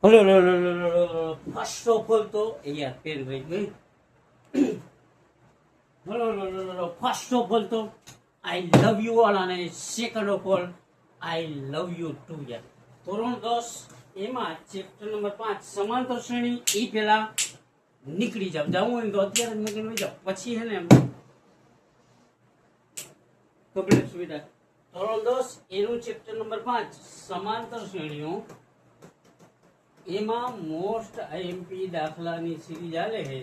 First of all તો યાર pen રહી ગઈ. ફર્સ્ટ ઓફ ઓલ તો આઈ લવ યુ ઓલ, અને second of all I love you too યાર. ધોરણ 10 એમાં ચેપ્ટર નંબર 5 સમાંતર શ્રેણી એ પેલા નીકળી જાવ, જવું હોય તો અત્યારે જ નીકળી જાવ, પછી હે ને કમ્પ્લીટ સુવિધા. ધોરણ 10 એનું ચેપ્ટર નંબર 5 સમાંતર શ્રેણીઓ, એમાં મોસ્ટ આઈએમપી દાખલાની સિરીઝ આલે છે.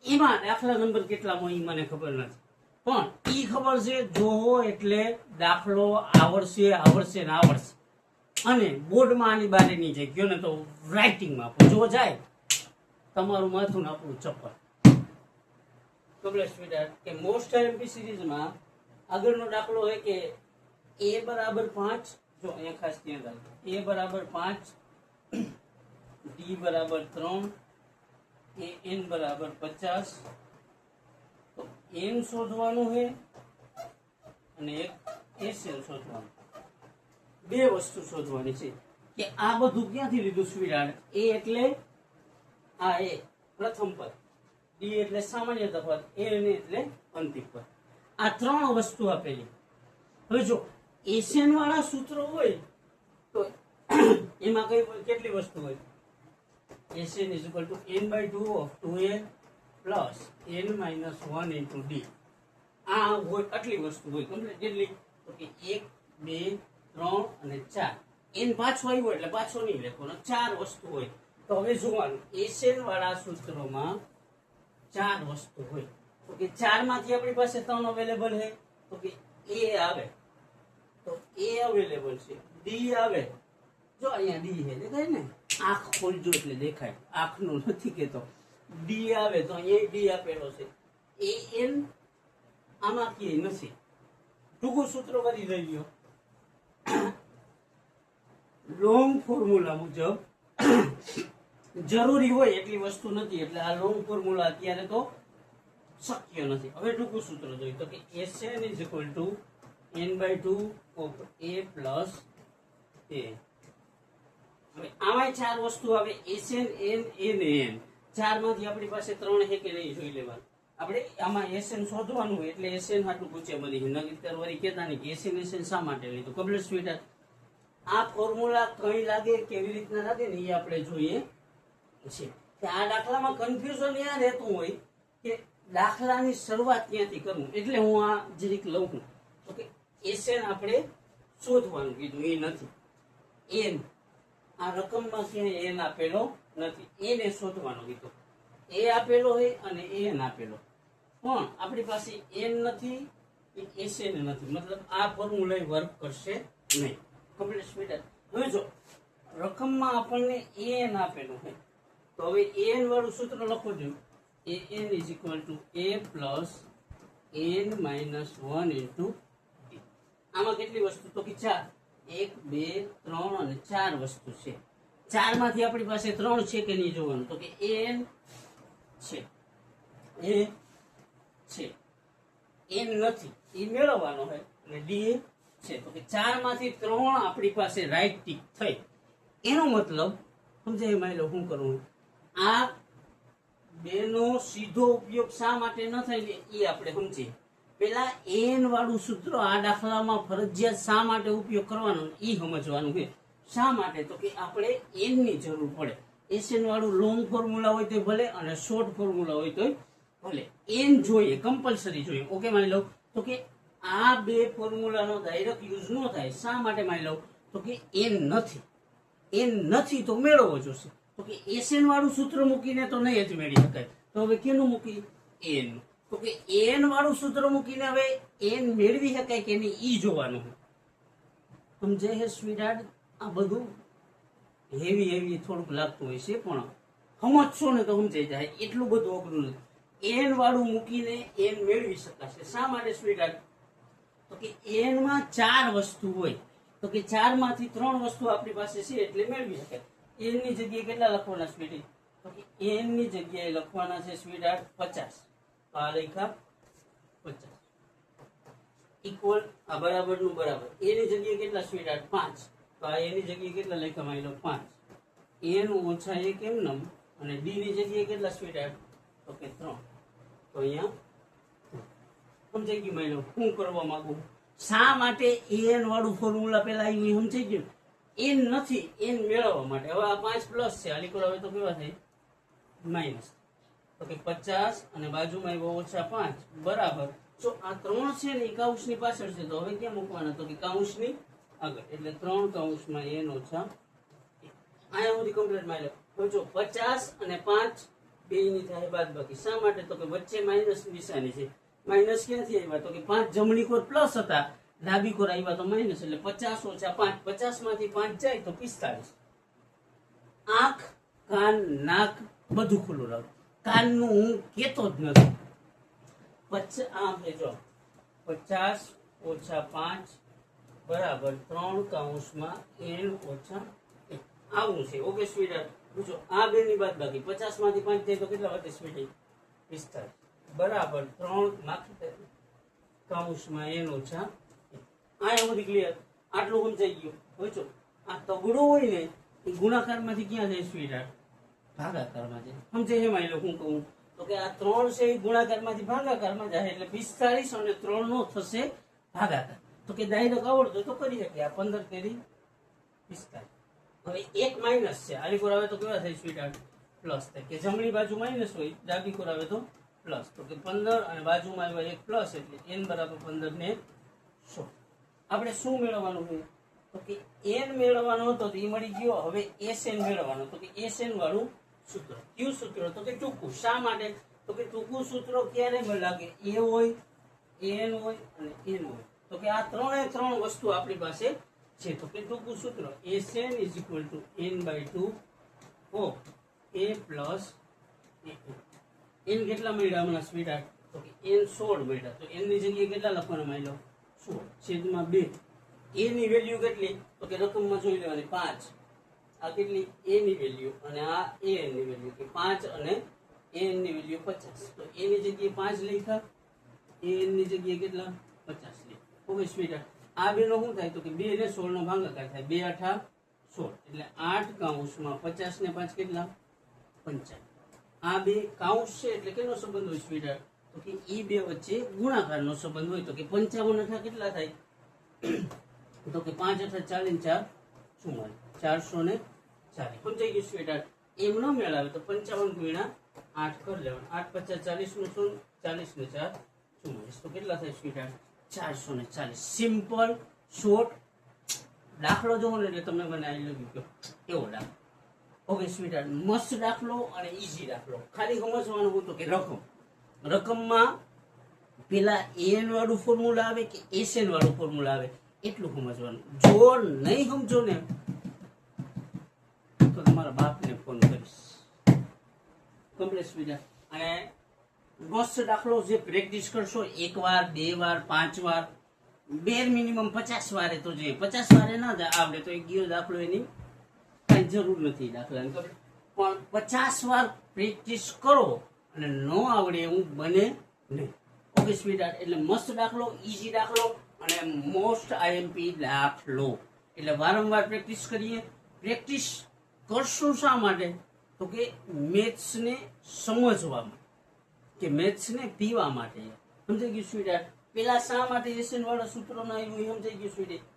એમાં દાખલા નંબર કેટલા હોય મને ખબર નથી, પણ ઈ ખબર છે જોવો એટલે દાખલો આવડશે આવડશે ને આવડશે. અને બોર્ડમાં આની બારે નહીં જાય ગયો ને તો રાઇટિંગમાં જો જાય તમારું માથું ને આપણું ચપ્પલ. કમ્પ્લીટ સ્વીટ કે મોસ્ટ આઈએમપી સિરીઝમાં આગળનો દાખલો હોય કે a બરાબર 5, જો અહીંયા ખાસ ધ્યાન રાખજો, a બરાબર 5, d બરાબર 3, an બરાબર 50. તો n શોધવાનું છે અને એક sn શોધવાનું. બે વસ્તુ શોધવાની છે કે આ બધું ક્યાંથી લીધું સ્વીડાર્ડ. a એટલે આ a પ્રથમ પદ, d એટલે સામાન્ય તફાવત, an એટલે અંતિમ પદ. આ ત્રણ વસ્તુ આપેલી. હવે જો એશિયન વાળા સૂત્રો હોય તો એમાં કેટલી વસ્તુ હોય? Sn is equal to n/2 of 2a plus n minus 1 into d. આ હોય આટલી વસ્તુ હોય. કમ્પ્લીટ કેટલી? તો કે 1 2 3 અને 4. n પાછો આવ્યો એટલે પાછો નહીં લખવાનો, 4 વસ્તુ હોય. તો હવે જોવાનું Sn વાળા સૂત્રોમાં 4 વસ્તુ હોય. તો કે 4 માંથી આપણી પાસે 3 અવેલેબલ છે. તો કે a આવે તો a અવેલેબલ છે, d આવે, જો અહીંયા ડી છે દેખાય ને, આંખ ખોલજો એટલે દેખાય, આંખનું નથી કેતો. ડી આવે તો અહીંયા ડી આપેલો છે, an આમાં ક્યાંય નથી. ટૂંકું સૂત્ર કરી લઈ લ્યો. લોંગ ફોર્મ્યુલા મુજબ જરૂરી હોય એટલી વસ્તુ નથી, એટલે આ લોંગ ફોર્મ્યુલા અત્યારે તો શક્ય નથી. હવે ટૂંકું સૂત્ર જોઈએ તો કે Sn is equal to n/2 of a plus a. હવે આમાં 4 વસ્તુ આવે, Sn n n n. 4 માંથી આપણી પાસે 3 છે કે નહીં જોઈ લેવાનું. આપણે આમાં Sn શોધવાનું હોય એટલે Sn હાટું પૂછે બધી નગર વરી કહેતા નહીં કે Sn શા માટે લીધું. Complete sweet. આ ફોર્મ્યુલા કઈ લાગે કેવી રીતના લાગે ને એ આપણે જોઈએ છે. કે આ દાખલામાં કન્ફ્યુઝન યાર રહેતું હોય કે દાખલાની શરૂઆત ક્યાંથી કરવું, એટલે હું આ જરીક લઉં છું. તો કે Sn આપણે શોધવાનું કીધું, એ નથી n. આ રકમમાં ક્યાંય n આપેલો નથી, n એ શોધવાનો કીધું. a આપેલો હોય અને n આપેલો, પણ આપણી પાસે n નથી, Sn નથી, મતલબ આ ફોર્મ્યુલા વર્ક કરશે નહીં. Complete speed. હવે જો રકમમાં આપણને n આપેલું હોય તો હવે n વાળું સૂત્ર લખો જો, an is equal to a plus n minus 1 into d. આમાં કેટલી વસ્તુ? તો કે 4. 1 2 3 અને 4 વસ્તુ છે. 4 માંથી આપણી પાસે 3 છે કે નહીં જોવાનું. તો કે n છે, a છે, n નથી એ મેળવવાનો હોય, અને d છે. તો કે 4 માંથી 3 આપણી પાસે રાઈટ ટીક થઈ. એનો મતલબ સમજાય માની લો શું કરવું. આ બેનો સીધો ઉપયોગ શા માટે ન થાય એ આપણે સમજીએ. પેલા n વાળું સૂત્ર આ દાખલામાં ફરજિયાત શા માટે ઉપયોગ કરવાનો એ સમજવાનું છે. શા માટે? તો કે આપણે n ની જરૂર પડે. Sn વાળું લોંગ ફોર્મ્યુલા હોય તો ભલે અને શોર્ટ ફોર્મ્યુલા હોય તો ભલે, n જોઈએ, કમ્પલસરી જોઈએ. ઓકે માની લો તો કે આ બે ફોર્મ્યુલાનો ડાયરેક્ટ યુઝ ન થાય. શા માટે માની લો? તો કે n નથી તો મેળવવો જોશે. તો કે Sn વાળું સૂત્ર મૂકીને તો નહીં જ મેળવી શકાય. તો હવે કેનું મૂકી? n. તો કે n વાળું સૂત્ર મૂકીને હવે n મેળવી શકાય કે નહીં ઈ જોવાનું. સમજાય હે સ્વીડાર્ડ? આ બધું હેવી થોડુંક લાગતું હોય છે, પણ સમજશો ને તો સમજાઈ જાય. એટલું બધું અઘરું નથી. n વાળું મૂકીને n મેળવી શકાશે. શા માટે સ્વીડાર્ડ? તો કે n માં 4 વસ્તુ હોય. તો કે 4 માંથી 3 વસ્તુ આપણી પાસે છે એટલે મેળવી શકાય. n ની જગ્યાએ કેટલા લખવાના સ્વીટી? તો કે n ની જગ્યાએ લખવાના છે સ્વીડાર્ડ 50. આ લખ્યા 50 ઇક્વલ આ બરાબર નું બરાબર. a ની જગ્યાએ કેટલા સ્વીડાર્ડ? 5. તો આ a ની જગ્યાએ કેટલા લખ્યા માની લો 5. n ઓછા 1 એમનેમ અને d ની જગ્યાએ કેટલા સ્વીટહાર્ટ તો કે 3 તો અહીંયા સમજાઈ ગયું માનો હું કરવા માંગુ શા માટે n વાળું ફોર્મ્યુલા પહેલા આવ્યું સમજાઈ ગયું n નથી n મેળવવા માટે હવે આ 5 પ્લસ છે આલી કરાવે તો કેવા થાય માઈનસ તો કે 50 અને બાજુમાં આવ્યો ઓછા 5 બરાબર જો આ 3 છે ને એ કૌંસની પાછળ છે તો હવે ક્યાં મૂકવાના તો કે કૌંસની આગળ એટલે 3 કૌંસમાં n ઓછા આયા સુધી કમ્પ્લીટ મારી લો જો 50 અને 5 બેયની થાય બાદબાકી શા માટે તો કે વચ્ચે માઈનસ નિશાની છે માઈનસ ક્યાંથી આવ્યા તો કે 5 જમણી કોર પ્લસ હતા ડાબી કોર આવ્યા તો માઈનસ એટલે 50 ઓછા 5 50 માંથી 5 જાય તો 45 આંખ કાન નાક બધું ખુલ્લું રાખો કાનનું હું કેતો જ નથી જો 50 ઓછા 5 બરાબર 3 કૌંસમાં n ઓછા 1 આવું છે ઓકે સ્વીટહાર્ટ પૂછો આ બે ની બાદ બાકી 50 માંથી 5 જાય તો કેટલા વધે સ્વીટહાર્ટ 45 બરાબર 3 કૌંસમાં n ઓછા 1 આ એવું ક્લિયર આટલું સમજાઈ ગયું પૂછો આ તગડો હોય ને એ ગુણાકારમાંથી ક્યાં જાય સ્વીટહાર્ટ ભાગાકારમાં જાય સમજાય એમાં એ લોકો હું કહું તો કે આ 3 છે એ ગુણાકારમાંથી ભાગાકારમાં જાય એટલે 45 અને 3 નો થશે ભાગાકાર તો કે ડાયરેક્ટ આવડતો તો કરી શકે આ 15 તેરી 45 હવે એક માઈનસ છે આલી કોર આવે તો કેવા થાય સ્વીટહાર્ટ પ્લસ થાય કે જમણી બાજુ માઈનસ હોય ડાબી કોર આવે તો પ્લસ તો કે 15 અને બાજુમાં આવ્યો એક પ્લસ એટલે n બરાબર 15 ને 100 આપણે શું મેળવવાનું છે તો કે n મેળવવાનો હતો તો એ મળી ગયો હવે sn મેળવવાનો તો કે sn વાળું સૂત્ર કયું સૂત્ર તો કે ટૂંકું શા માટે તો કે ટૂંકું સૂત્ર ક્યારે લાગે a હોય n હોય અને n હોય તો કે આ ત્રણે ત્રણ વસ્તુ આપણી પાસે છે તો કે ટૂંકું સૂત્ર sn n/2 of a plus n કેટલા મળ્યા હમણાં સ્વીટહાર્ટ તો કે n 16 મળ્યા તો n ની જગ્યાએ કેટલા લખવાના માની લો 16 છેદમાં 2 a ની વેલ્યુ કેટલી તો કે રકમમાં જોઈ લેવાની 5 આ કેટલી a ની વેલ્યુ અને આ a ની વેલ્યુ કે 5 અને a ની વેલ્યુ 50 તો a ની જગ્યાએ 5 લખ્યા a ની જગ્યાએ કેટલા 50 લે ઓકે સ્વીટહાર્ટ આ બે નો શું થાય તો કે 2 ને 16 નો ભાગાકાર થાય 2 8 16 એટલે 8 કૌંસમાં 50 ને 5 કેટલા 55 આ બે કૌંસ છે એટલે કેનો સંબંધ હોય સ્વીટહાર્ટ તો કે ઈ બે વચ્ચે ગુણાકારનો સંબંધ હોય તો કે 55 અઠા કેટલા થાય તો કે 5 અઠા 40 4 44 સમજાઈ ગયું સ્વીટહાર્ટ એમ ન મેળવે તો 55 ગુણ્યા 8 કરી લેવાનું 8 50 40 નું 40 ને 4 44 તો કેટલા થાય સ્વીટહાર્ટ 440 સિમ્પલ શોર્ટ દાખલો જોવો ને એટલે તમને મને આઈ લગી ગયો એવો દાખલો ઓકે સ્વીટહાર્ટ મસ્ત દાખલો અને ઈઝી દાખલો ખાલી સમજવાનું હોય તો કે રકમમાં પેલા an વાળું ફોર્મ્યુલા આવે કે sn વાળું ફોર્મ્યુલા આવે એટલું સમજવાનું જો નહીં સમજો ને તો તમારા બાપને ફોન કરીશ કમ્પ્લીટ સ્વીટહાર્ટ અને મસ્ત દાખલો જે પ્રેક્ટિસ કરશો એક વાર બે વાર 5 વાર બેર મિનિમમ 50 વારે તો જોઈએ 50 વારે ના આવડે તો એક ગયો દાખલો એની કઈ જરૂર નથી દાખલાની પણ 50 વાર પ્રેક્ટિસ કરો અને ન આવડે એવું બને નહીં ઓકે સ્વીટહાર્ટ એટલે મસ્ત દાખલો ઈઝી દાખલો અને મોસ્ટ આઈએમપી દાખલો એટલે વારંવાર પ્રેક્ટિસ કરીએ પ્રેક્ટિસ કરશું શા માટે તો કે મેથ્સને સમજવામાં કે મેથ્સને પીવા માટે સમજાઈ ગયું સ્વીટહાર્ટ પેલા શા માટે એસએન વાળા સૂત્રો ના આવ્યું સમજાઈ ગયું સ્વીટહાર્ટ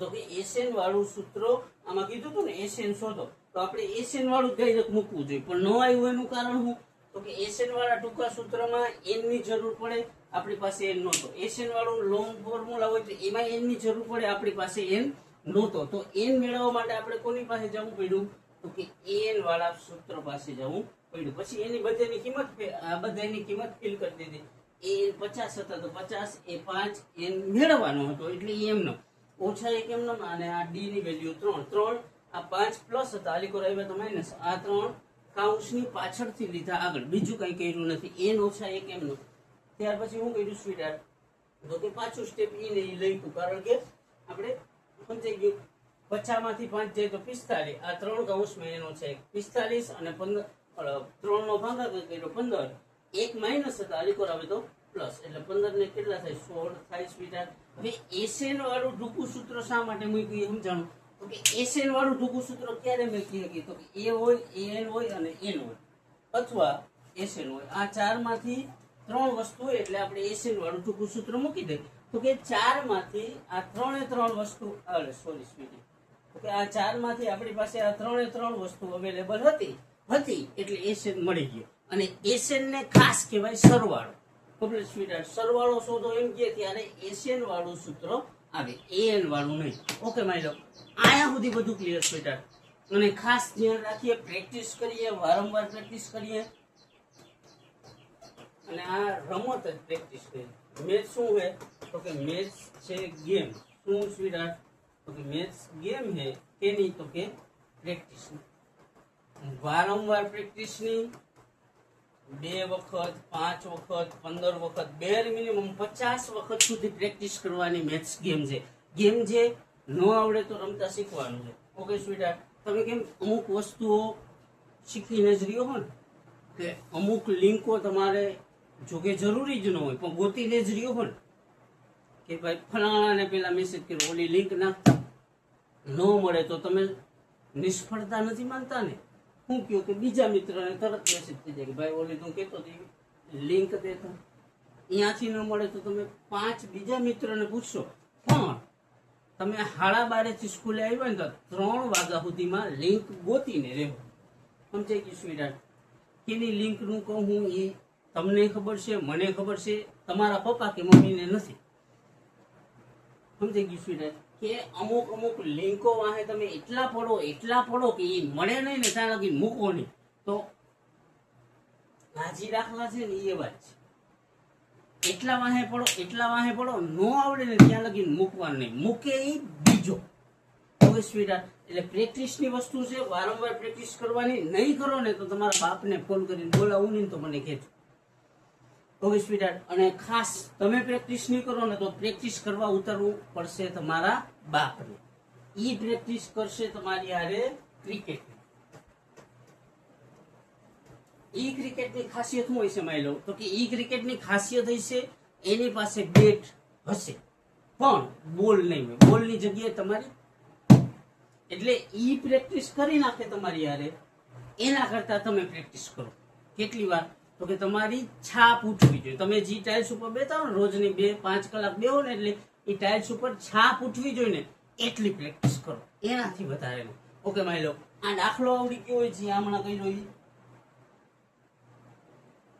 તો કે એસએન વાળું સૂત્ર આમાં કીધું હતું ને એસએન શોધો તો આપણે એસએન વાળું ડાયરેક્ટ મૂકવું જોઈએ પણ ન આવ્યું એનું કારણ શું તો કે એસએન વાળા ટૂંકા સૂત્રમાં n ની જરૂર પડે આપણી પાસે n નહોતો એસએન વાળું લોંગ ફોર્મ્યુલા હોય તો એમાં n ની જરૂર પડે આપણી પાસે n નહોતો તો n મેળવવા માટે આપણે કોની પાસે જવું પડ્યું તો કે n વાળા સૂત્ર પાસે જવું પડ્યું પછી એની બધાની કિંમત આ બધાની કિંમત ફિલ કરી દીધી એ 50 હતા તો 50 એ 5 n મેળવવાનો હતો એટલે એમનો ઓછા એક એમનો અને આ d ની વેલ્યુ 3 આ 5 પ્લસ હતા આલી કોર આવ્યા તો માઈનસ આ 3 કૌંસની પાછળથી લીધા આગળ બીજું કઈ કર્યું નથી n ઓછા એક એમનો ત્યાર પછી હું કર્યું સ્વીટહાર્ટ તો કે પાછું સ્ટેપ ઈ ને ઈ લઈતું કારણ કે આપણે સમજાઈ ગયું 50 માંથી 5 જાય તો 45 આ 3 કૌંસમાં n ઓછા 1 45 અને 15 3 નો ભાગાકાર કર્યો 15 એક માઈનસ હતા આલી કોર આવે તો પ્લસ એટલે 15 ને કેટલા થાય 16 થાય સ્વીટહાર્ટ હવે એસએન વાળું ટૂંકું સૂત્ર શા માટે મૂક્યું સમજાણું તો કે SN વાળું ટૂંકું સૂત્ર ક્યારે મૂકી શકીએ? તો કે A હોય, AN હોય અને N હોય, અથવા SN હોય. આ ચારમાંથી 3 વસ્તુ હોય એટલે આપણે SN વાળું ટૂંકું સૂત્ર મૂકી દઈએ. તો કે ચારમાંથી આ 3 વસ્તુ તો કે આ ચારમાંથી આપણી પાસે આ 3 વસ્તુ અવેલેબલ હતી એટલે SN મળી ગયો. અને SN ને ખાસ કહેવાય સરવાળો. કમ્પ્લીટ સ્વીટહાર્ટ, સરવાળો શોધો એમ કે ત્યારે SN વાળું સૂત્ર આવે, AN વાળું નહીં. ઓકે માય લો, આયા સુધી બધું ક્લિયર સ્વીટહાર્ટ. અને ખાસ ધ્યાન રાખીએ, પ્રેક્ટિસ કરીએ, વારંવાર પ્રેક્ટિસ કરીએ, અને આ રમત જ પ્રેક્ટિસ કરીએ. મેથ્સ શું છે? તો કે મેથ્સ છે ગેમ. શું સ્વીટહાર્ટ? તો કે મેથ્સ ગેમ છે કેની? તો કે પ્રેક્ટિસ. વારંવાર પ્રેક્ટિસની 2 વખત, 5 વખત, 15 વખત, બેર મિનિમમ 50 વખત સુધી પ્રેક્ટિસ કરવાની મેથ્સ ગેમ છે. ગેમ જે ન આવડે તો રમતા શીખવાનું છે. ઓકે સ્વીટહાર્ટ, તમે કેમ અમુક વસ્તુઓ શીખીને જ રહ્યો હો ને, કે અમુક લિંકો તમારે જોકે જરૂરી જ ન હોય પણ ગોતીને જ રહ્યો હો ને, કે ભાઈ ફલાણાને પેલા મેસેજ કર્યો, ઓલી લિંક નાખતા ન મળે તો તમે નિષ્ફળતા નથી માનતા ને? હું કહ્યું કે બીજા મિત્રને તરત મેસેજ થઈ જાય કે ભાઈ ઓલી તું કહેતો લિંક દેતો, અહીંયાથી ન મળે તો તમે 5 બીજા મિત્રને પૂછશો. પણ તમે 12:30 સ્કૂલે આવ્યા ને તો 3 વાગ્યા સુધીમાં લિંક ગોતીને રહેવું. સમજાઈ ગયું સ્વીટહાર્ટ? કેની લિંકનું કહું હું એ તમને ખબર છે, મને ખબર છે, તમારા પપ્પા કે મમ્મીને નથી. સમજાઈ ગયું સ્વીટહાર્ટ? કે અમુક લિંકો વાહે તમે એટલા પડો કે એ મળે નહીં ને ત્યાં લગી મૂકો નહીં. તો હાજી દાખલા છે ને એ વાત છે. એટલા વાહે પડો, નો આવડે ને ત્યાં લગી મૂકવાનું નહીં, મૂકે એ બીજો. હવે સ્વીટહાર્ટ, એટલે પ્રેક્ટિસની વસ્તુ છે, વારંવાર પ્રેક્ટિસ કરવાની. નહીં કરો ને તો તમારા બાપને ફોન કરીને બોલાવું નહીં તો મને કહેજો. ઓકે સ્વીટહાર્ટ, અને ખાસ તમે પ્રેક્ટિસ નહીં કરો ને તો પ્રેક્ટિસ કરવા ઉતરવું પડશે તમારા બાપને. ઈ પ્રેક્ટિસ કરશે તમારી હારે ક્રિકેટની. ઈ ક્રિકેટની ખાસિયત શું હોય છે માની લો? તો કે ઈ ક્રિકેટની ખાસિયત હશે એની પાસે બેટ હશે પણ બોલ નહીં હોય, બોલની જગ્યાએ તમારી. એટલે ઈ પ્રેક્ટિસ કરી નાખે તમારી હારે, એના કરતા તમે પ્રેક્ટિસ કરો. કેટલી વાર? તો કે તમારી છાપ ઉઠવી જોઈએ. તમે જે ટાઇલ્સ ઉપર બેઠા હો ને રોજની 2-5 કલાક બેહો ને એટલે એ ટાઇલ્સ ઉપર છાપ ઉઠવી જોઈએ ને એટલી પ્રેક્ટિસ કરો, એનાથી વધારે નહીં. ઓકે માની લો આ દાખલો આવડી ગયો હોય, જે હમણાં કર્યો એ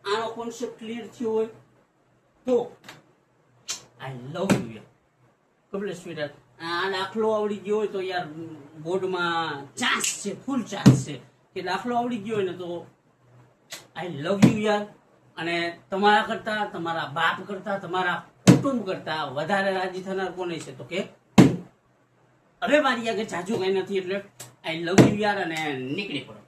આનો કોન્સેપ્ટ ક્લિયર થયો હોય તો આઈ લવ યુ યાર. કમ્પ્લીટ સ્વીટહાર્ટ, આ દાખલો આવડી ગયો હોય તો યાર બોર્ડમાં ચાન્સ છે, ફૂલ ચાન્સ છે કે દાખલો આવડી ગયો હોય ને તો આઈ લવ યુ યાર. અને તમારા કરતા, તમારા બાપ કરતા, તમારા કુટુંબ કરતા વધારે રાજી થનાર કોને છે? તો કે હવે મારી આગળ જાજુ કઈ નથી એટલે આઈ લવ યુ યાર અને નીકળી પડો.